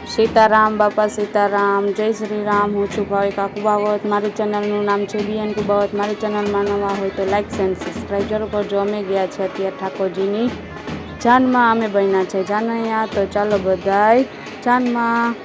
सीताराम बापा सीताराम जय श्री राम। हूँ छुं भाविका कुबावत। मारी चेनलનું નામ છે બીએન કુબાવત। મારી ચેનલમાં નવા હોય તો લાઇક એન્ડ સબસ્ક્રાઈબ જરૂર કરજો। અમે ગયા છે અત્યારે ઠાકોરજીની જાનમાં, અમે બન્યા છે જાનૈયા। તો ચાલો બધાય જાનમાં।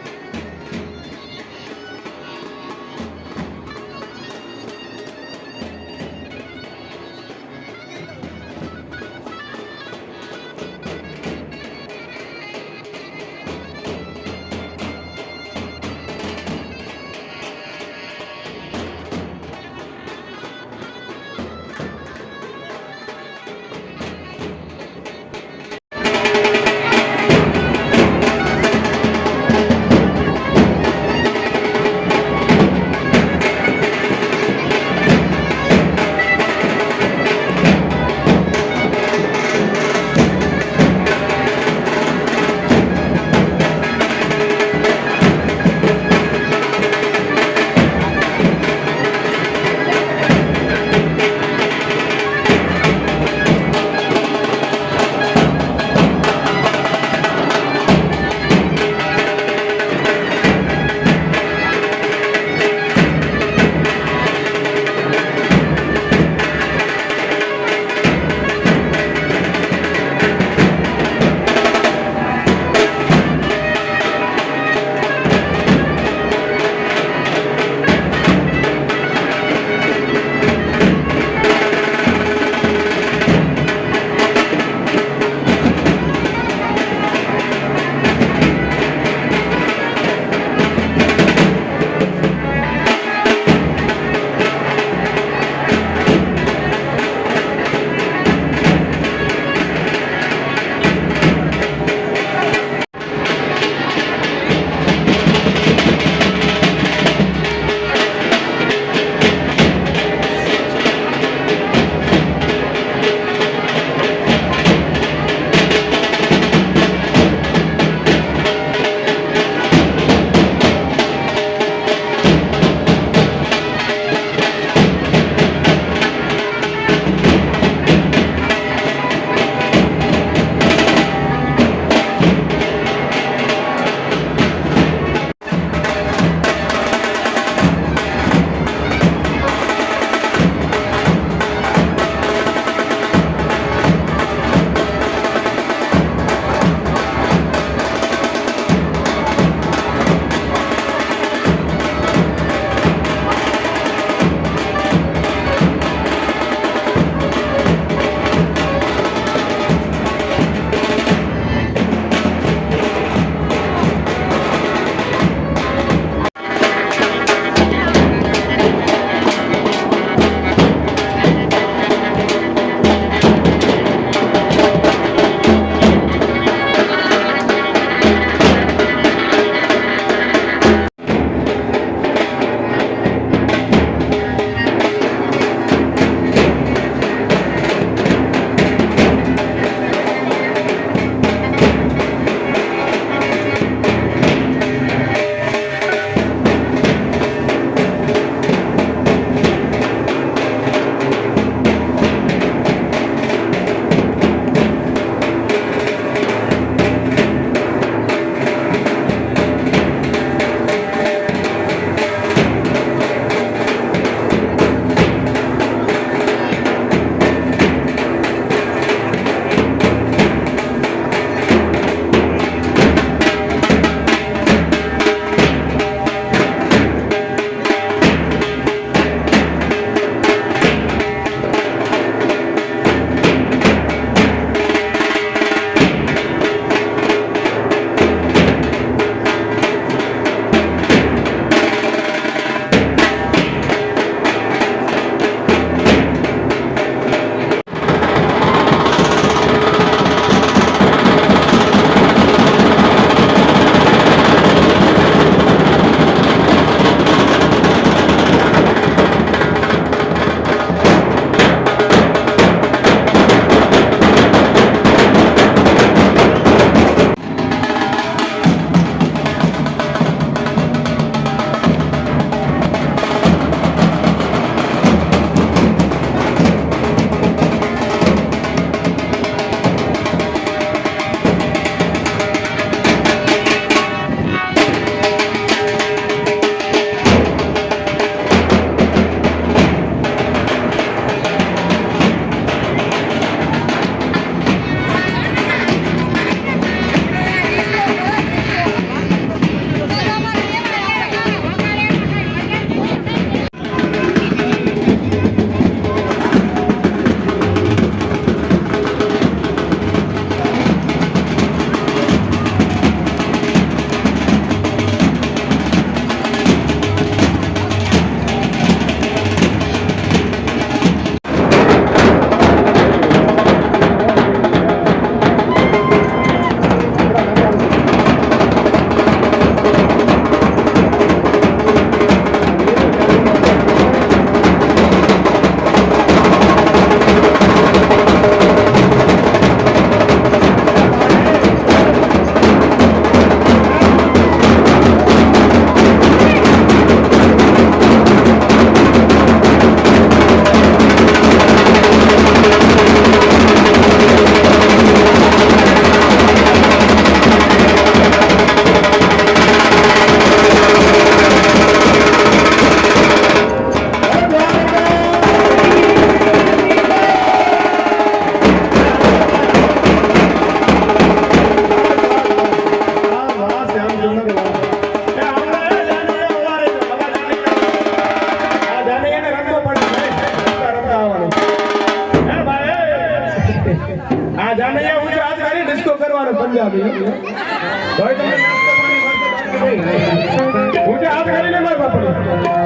मुझे हाथ કરીને માર બાપડી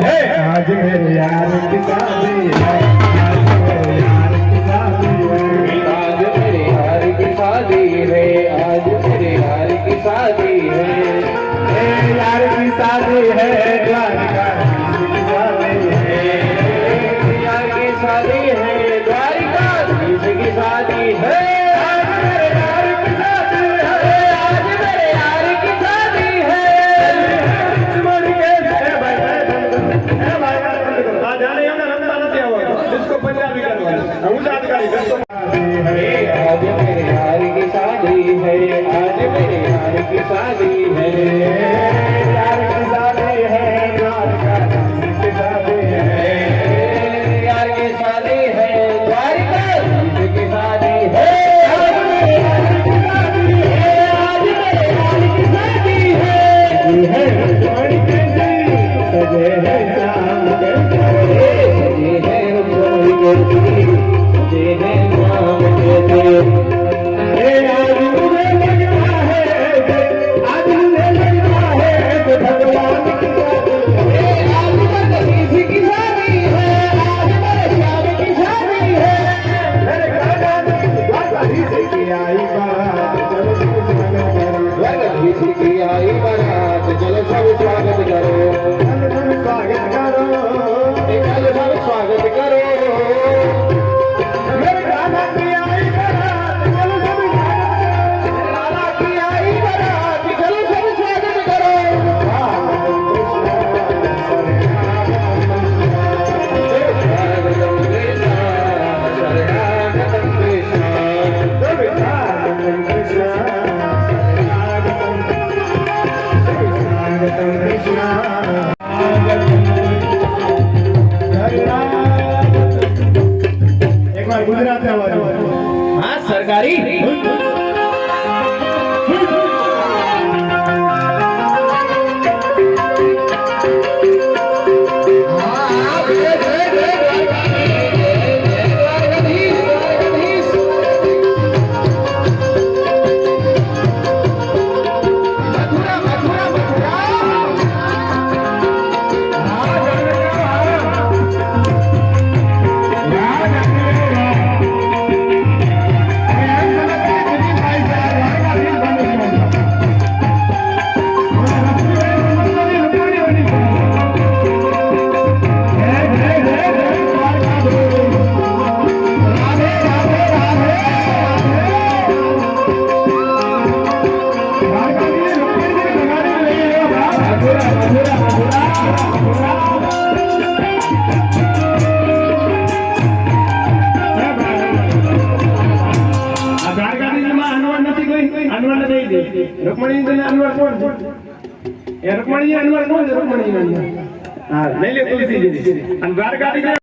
હે આજ મેરે યાર કી શાદી હે आज मेरे यार की शादी है आज मेरे यार की शादी है यार की शादी है द्वारका की शादी है यार की शादी है द्वारका की शादी है आज मेरे यार की शादी है आज मेरे यार की शादी है दुश्मन के से भाई आ जाने हमने रमता નથી આવતો इसको पंजाबी करवाना હું જાતકારી કરતો आज मेरे यार की शादी है आज मेरे यार की शादी है यार की शादी है द्वारका की शादी है यार की शादी है द्वारका की शादी है आज मेरे यार की शादी है आज मेरे यार की शादी है रजवाड़ी के सजे है शाम के सजे है रजवाड़ी के सजे है शाम के आज मुझे लगता है आज मुझे लगता है कि भगवान की आज मेरे की शादी है आज मेरे श्याम की शादी है मेरे गाना की आई बारात चलो की आई बारात चलो सब स्वागत करो स्वागत करो चलो सब स्वागत करो मेरे गाना की आई बारात चलो सब लाला की आई बारात चलो सब स्वागत करो एक बार गुजरात में आवाज हाँ सरकारी रुक्मणी अनवर कौन है रुक्मणी अनवर कौन है रुक्मणी हां ले ले तुलसी जी अनवर गाड़ी के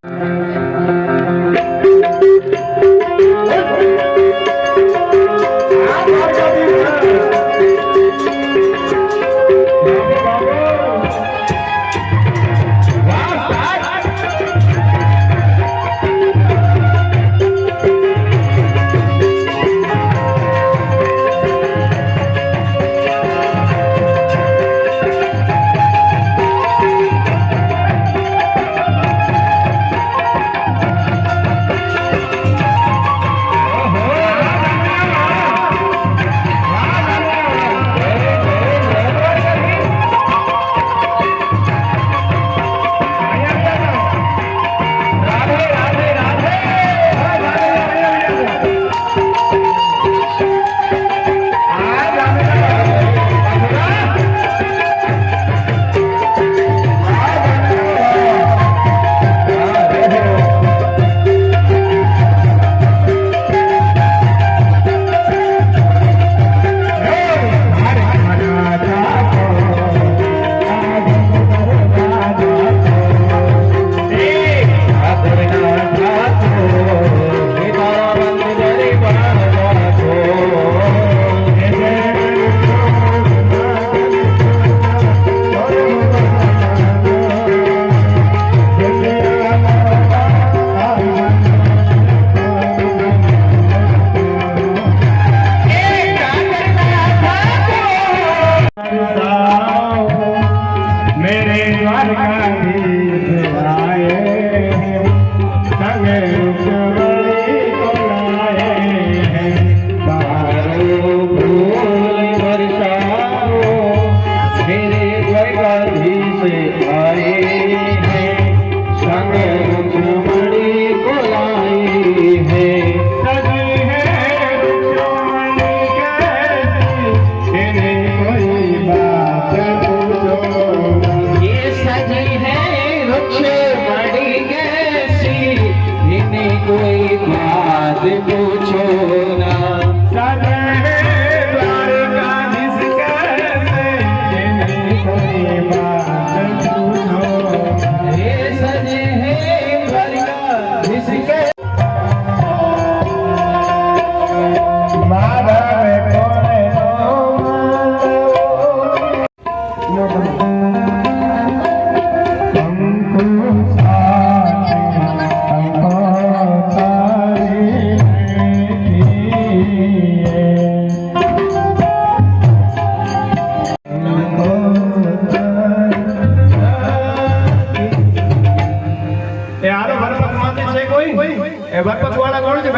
ભરપત વાળા કોણ છે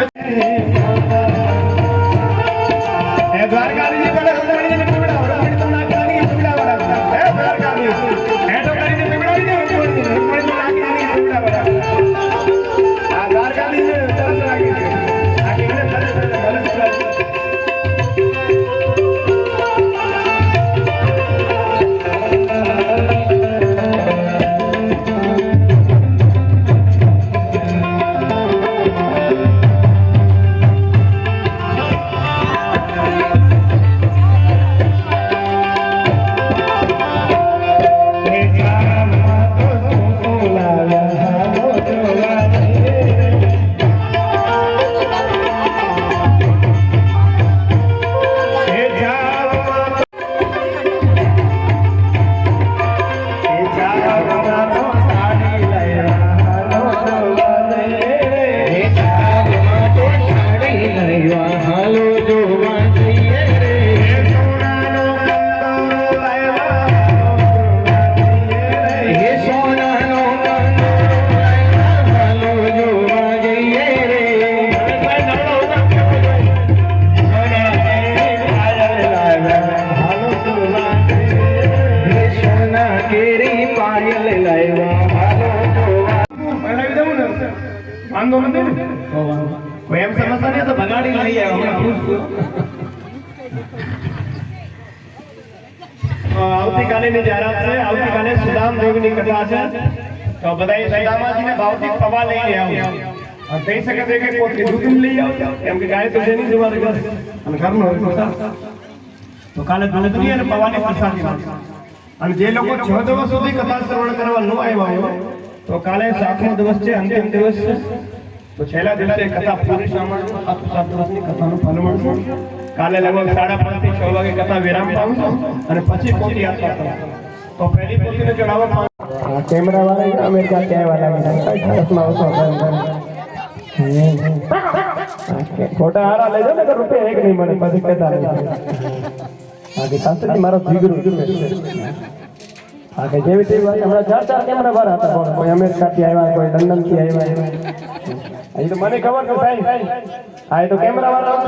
એ દ્વારકાની બોલે ઉડાડીને પીવડા ઉડાડી તો નાખવાની પીવડા વાળા એ દ્વારકાની એ તો કરીને પીવડાવી દે ઉડાડી તો નાખવાની પીવડા વાળા આ દ્વારકાની તરસ લાગી છે આ કેને તરસ વાંધો નથી ને કોઈ એમ સમજતા નહીં તો બગાડી લઈ આવતીકાલે જાહેરાત છે આવતીકાલે સુદામ દેવની કથા છે તો બધા સુદામાજીને ભાવથી પવા લઈને આવો થઈ શકે છે કે કોઈ દૂધ લઈ આવો કેમ કે ગાય તો જેની જવારી કરે અને ઘરનો હોય તો કાલે દૂધની અને પવાની પ્રસાદી અને જે લોકો 6 દિવસ સુધી કથા શ્રવણ કરવા ન આવ્યા હોય તો કાલે 7મો દિવસ છે અંતિમ દિવસ છે તો છેલ્લા દિવસે કથા પૂરી સાંભળો 7 દિવસની કથાનું ફળ મળશે કાલે લગભગ 5:30 થી 6 વાગે કથા વિરામ પામશે અને પછી પોથી યાત્રા કરશે તો પહેલી પોથીને ચડાવવા કેમેરા વાળા અમેરિકા ક્યાં વાળા ચશ્મા ઓછો ફોટા હારા લેજો ને રૂપિયા એક નહીં મળે પછી કહેતા આગે શાસ્ત્રી મારો જીગરું આગે જેવી તેવી વાત હમણાં 4 કેમેરા વાળા હતા કોઈ અમેરિકાથી આવ્યા કોઈ લંડનથી આવ્યા અહીં તો મને ખબર કે ભાઈ આ તો કેમેરા વાળા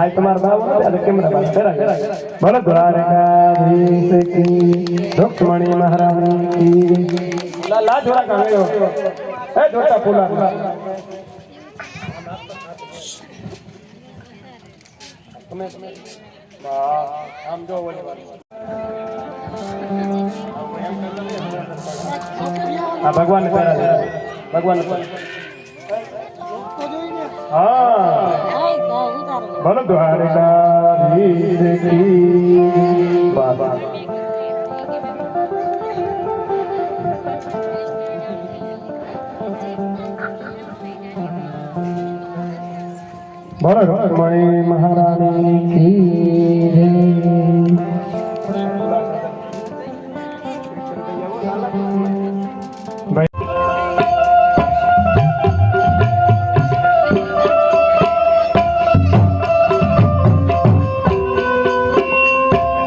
આ તમારા ભાવ આ કેમેરા વાળા બોલો દ્વારકાધીશ કી રૂક્ષ્મણી મહારાણી કી લા જોડા કાવ્યો એ જોતા પુલા તમે આમ જો આ ભગવાન ભગવાન હા બોલો દ્વારકાધીશ કી બાબા બોલો રૂક્ષ્મણી મહારાણી કી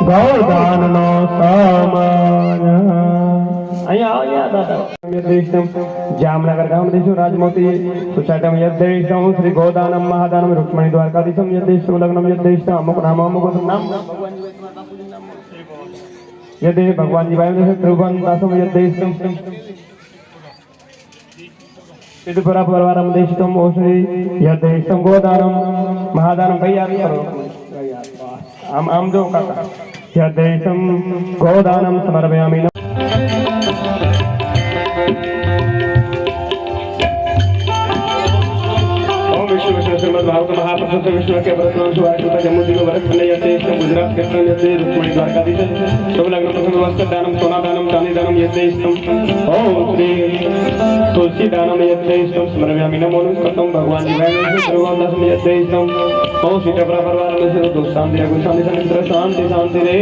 ગૌદાનનો સામાન અહીંયા દાદા જામનગર ગામ દેશો રાજમોતી સોસાયટી में यद्देशम श्री गोदानम महादानम रुक्मणी द्वारकाधीशम यद्देशम लग्नम यद्देशम अमुक नाम यद्दे भगवान जी भाई ने त्रिभुवन दासम यद्देशम सिद्धपुरा परिवारम देशम ओश्री यद्देशम गोदानम महादानम भैया आम जो काका यद्देशम गोदानम समर्पयामि भारत महाप्रसिद्ध विश्व के व्रतनाम सुवार्ता जम्मू वर्ष गुजरात के रुक्मणी द्वारकाधीश शुभ लग्न प्रसंग वस्त्र दानम सोना दानम चांदी दानम यद्देशम ओम श्री तुलसी दानम यद्देशम स्मरयामि नमो नमः भगवान जी भाई सर्वदास यद्देशम ओम सीता परिवार में से दुख शांति अगुण शांति सनिद्र शांति शांति रे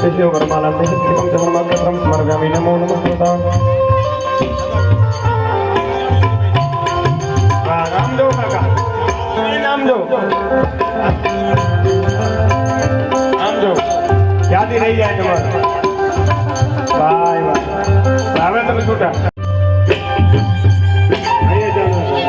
शिष्यो वरमाला नित्यं चरणमात्रं स्मरामि नमो नमः नाम दो काका नाम दो याद ही रही जाए तुम्हारा बाय बाय તમે છૂટા આઈએ જાઓ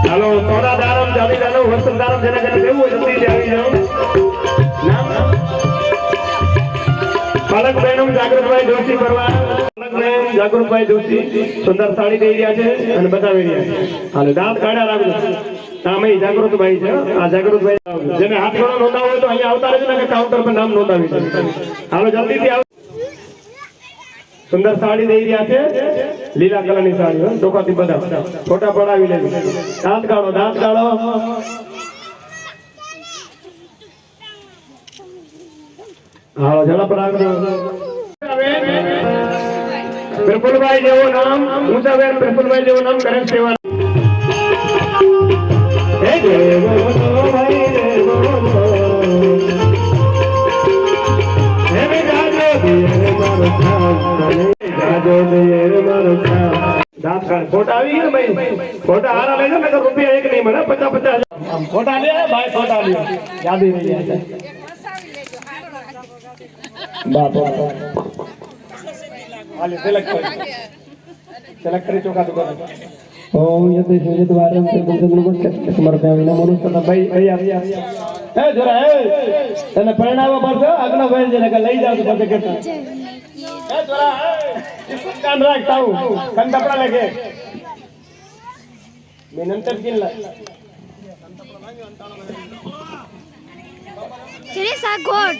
હાલો સોના દારમ જાવી દાનો વસ્ત્ર દારમ જેને જેને દેવું હોય જલ્દી આવી જાઓ નામ પાલક બહેનો જાગૃતભાઈ જોશી પરવા પાલક બહેન જાગૃતભાઈ જોશી સુંદર સાડી દઈ રહ્યા છે અને બતાવી રહ્યા છે હાલો દાંત કાઢ્યા રાખજો નામ એ જાગૃતભાઈ છે આ જાગૃતભાઈ જેને હાથ ગણો નોંધાવો હોય તો અહીંયા આવતા રહેજો ને કાઉન્ટર પર નામ નોંધાવી છે હાલો જલ્દીથી આવો સુંદર સાડી દઈ રહ્યા છે લીલા કલરની સાડી ડોકાથી બધા ફોટા પડાવી લેજો દાંત કાઢો હા ઝડપ રાખજો પ્રફુલભાઈ જેવો નામ ઊંચા બેન પ્રફુલભાઈ જેવો નામ કરે સેવા હે દેવો ભાઈ દેવો હે મે જાજો દેર મારો જાજો દેર મારો દાંત કાઢ ફોટા આવી ગયા ભાઈ ફોટા હારા લેજો ને તો રૂપિયા એક નહીં મળે 50 ફોટા લે ભાઈ ફોટા લે યાદ નહીં જાય બાપ હાલે સેલેક્ટ કરી ચોકા દુકાન ઓમ યતે સુજિત વારમ તે બંધન સમર્પયામિ નમો નમઃ ભાઈ હે જરા હે તને પરણાવવા પડશે આગળ ભાઈ જેને કે લઈ જાવ તો પછી કેતા હે જરા હે કાન રાખ તાઉ કન કપડા લેકે મે નંતર કિલ્લા Jadi sagot.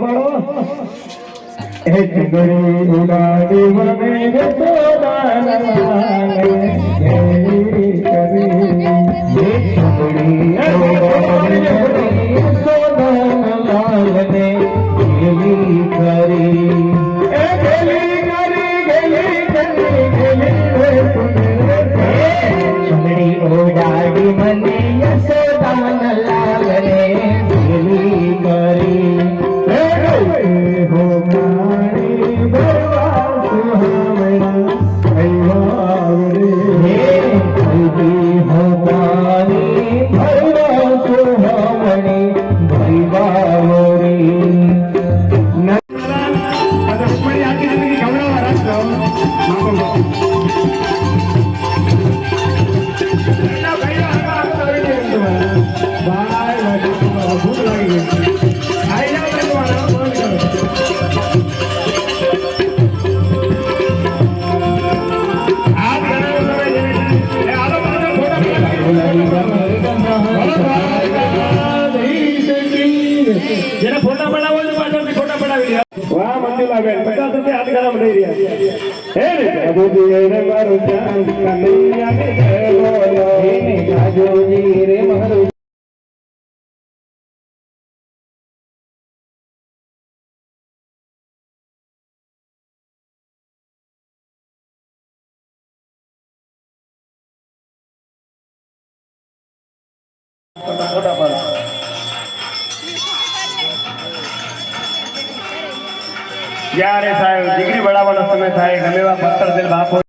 પાડો એ ચુંદડી ઉડાડી મને યશોદાના લાલે ઘેરી કરી એ ચુંદડી ઉડાડી યશોદાના લાલે ઘેરી કરી એ ઘેરી ચુંદડી ઉડાડી મને યશોદાના લાલે ઘેરી કરી હો મારી ભરવા સુહામણા હો મારી ભરવા સુહામણી ભૈવાવરી ભૂખ લાગી જેને ફોટા બનાવો તો પાછળથી ફોટા બનાવી લે વાહ મંજુલા બેન 50 રૂપિયા હાથ ગરમ લઈ રહ્યા હે ને જાજોજી રે મારું જાન કનૈયા ને જય બોલો હે ને જાજોજી રે મારું ફોટા પર જ્યારે સાહેબ ડિગ્રી बढ़ાવવાનો સમય થાય ગમે એવા પથ્થર દિલ બાપ હોય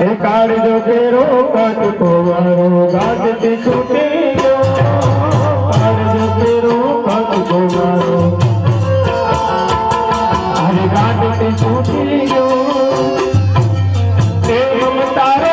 એ કાળજો કેરો કાટકો વાળો ગાજતી છૂટી ગયો કાળજો કેરો કાટકો વાળો અરે ગાજતી છૂટી ગયો તે મમતારે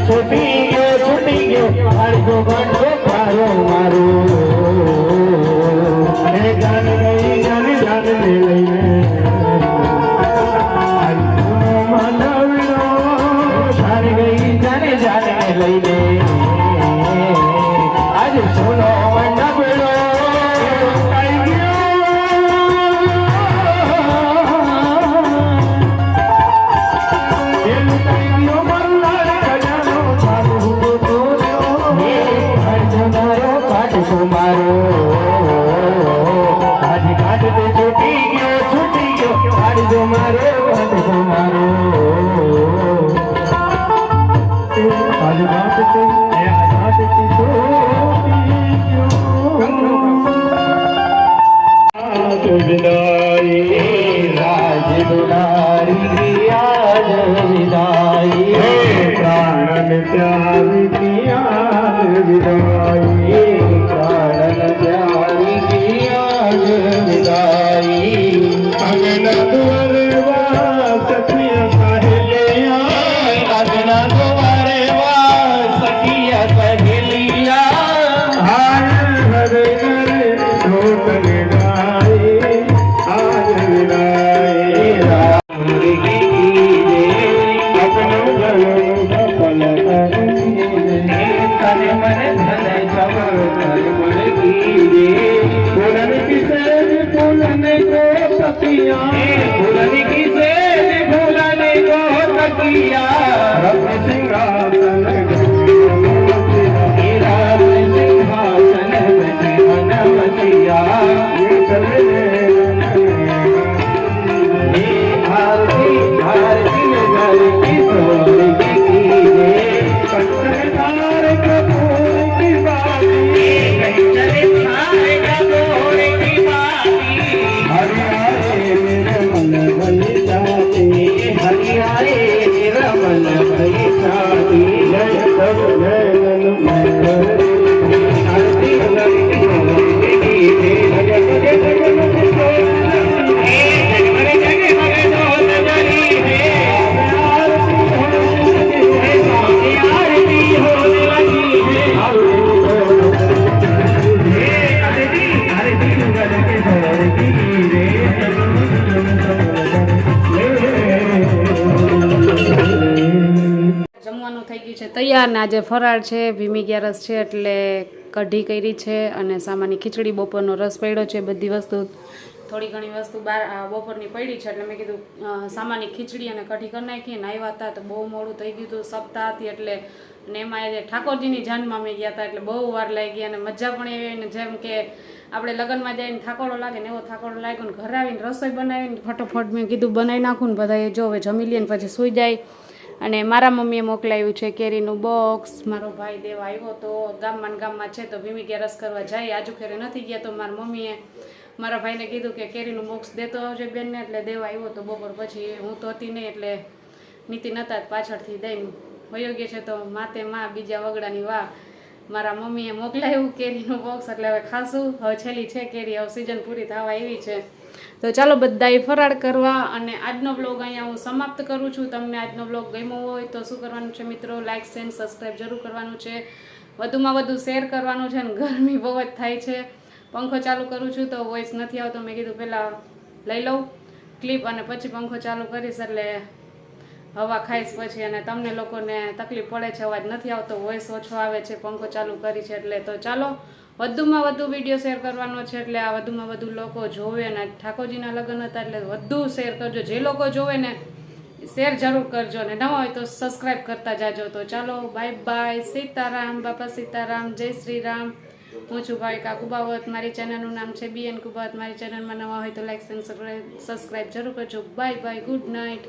છૂટી ગયો હાડકો ગાંઠો પારો મારો હે જાન ગઈ જાન ને લઈને માનવનો જાન ગઈ જાન ને લઈને આજ સોનો મંડપડો કાઈ ગયો મારો આજ કાઢતે છૂટી ગયો કાઢજો મારો કાઢજો મારો આજ કાઢતે વિદાઈ રાજ દુલારી આજ વિદાઈ પ્રાણ ત્યાગી કિયા વિદાઈ પ્રાણ ત્યાગી કિયા વિદાઈ અગના દ્વારે વાસ સખિયા સહેલિયા અગના દ્વારે વાસ સખિયા સહેલિયા હાર હરે હરે ઢોલ ગાય આજ વિદાઈ રામ કી જય અપનો ગલો સફલ करे मन धन जब मन कीजे फूलन की सेज फूलने को तकिया फूलन की सेज फूलने को तकिया रत्न सिंहासन सिंहासन बनवसिया भारती भारती नगर की सोने की ભજીયા અને આજે ફરાળ છે, ભીમી અગિયારસ છે એટલે કઢી કરી છે અને સામાની ખીચડી, બપોરનો રસ પડ્યો છે. બધી વસ્તુ થોડી ઘણી વસ્તુ બપોરની પડી છે એટલે મેં કીધું સામાની ખીચડી અને કઢી કરી નાખીએ. ને આવ્યા હતા તો બહુ મોડું થઈ ગયું હતું, સપ્તાહ હતી એટલે. અને એમાં ઠાકોરજીની જાનમાં અમે ગયા હતા એટલે બહુ વાર લાગી ગઈ અને મજા પણ એવી ને જેમ કે આપણે લગ્નમાં જઈને થાકોડો લાગે ને એવો થાકોડો લાગ્યો. ને ઘરે આવીને રસોઈ બનાવીને ફટોફટ મેં કીધું બનાવી નાખું ને બધા જો હવે જમી લઈએ ને પછી સૂઈ જાય. અને મારા મમ્મીએ મોકલાવ્યું છે કેરીનું બોક્સ. મારો ભાઈ દેવા આવ્યો તો ગામમાં છે તો ભીમી અગિયારસ કરવા જાય. આજુ ખેરે નથી ગયા તો મારા મમ્મીએ મારા ભાઈને કીધું કે કેરીનું બોક્સ દેતો આવજે બેનને, એટલે દેવા આવ્યો તો બપોર પછી. હું તો હતી નહીં એટલે નીતિ નહોતા પાછળથી દઈને વયો ગયો છે તો માતે માં બીજા વગડાની વાહ. મારા મમ્મીએ મોકલાવ્યું કેરીનું બોક્સ એટલે હવે ખાશું. હવે છેલ્લી છે કેરી, હવે સિઝન પૂરી થવા આવી છે તો ચાલો બધાએ ફરાળ કરવા. અને આજનો બ્લોગ અહીંયા હું સમાપ્ત કરું છું. તમને આજનો બ્લોગ ગમ્યો હોય તો શું કરવાનું છે મિત્રો, લાઇક એન્ડ સબસ્ક્રાઈબ જરૂર કરવાનું છે, વધુમાં વધુ શેર કરવાનું છે. અને ગરમી બહુ જ થાય છે, પંખો ચાલુ કરું છું તો વોઇસ નથી આવતો. મેં કીધું પહેલાં લઈ લઉં ક્લિપ અને પછી પંખો ચાલુ કરીશ એટલે હવા ખાઈશ પછી. અને તમને લોકોને તકલીફ પડે છે, અવાજ નથી આવતો, વોઇસ ઓછો આવે છે, પંખો ચાલુ કરી છે એટલે. તો ચાલો વધુમાં વધુ વિડીયો શેર કરવાનો છે એટલે આ વધુમાં વધુ લોકો જોવે. અને ઠાકોરજીના લગ્ન હતા એટલે વધુ શેર કરજો. જે લોકો જોવે ને શેર જરૂર કરજો, ને ન હોય તો સબસ્ક્રાઈબ કરતા જાજો. તો ચાલો બાય બાય, સીતારામ, બાપા સીતારામ, જય શ્રી રામ. હું છું ભાવિકા કુબાવત. મારી ચેનલનું નામ છે BN કુબાવત. મારી ચેનલમાં નવા હોય તો લાઈક એન્ડ સબસ્ક્રાઈબ જરૂર કરજો. Bye bye, good night.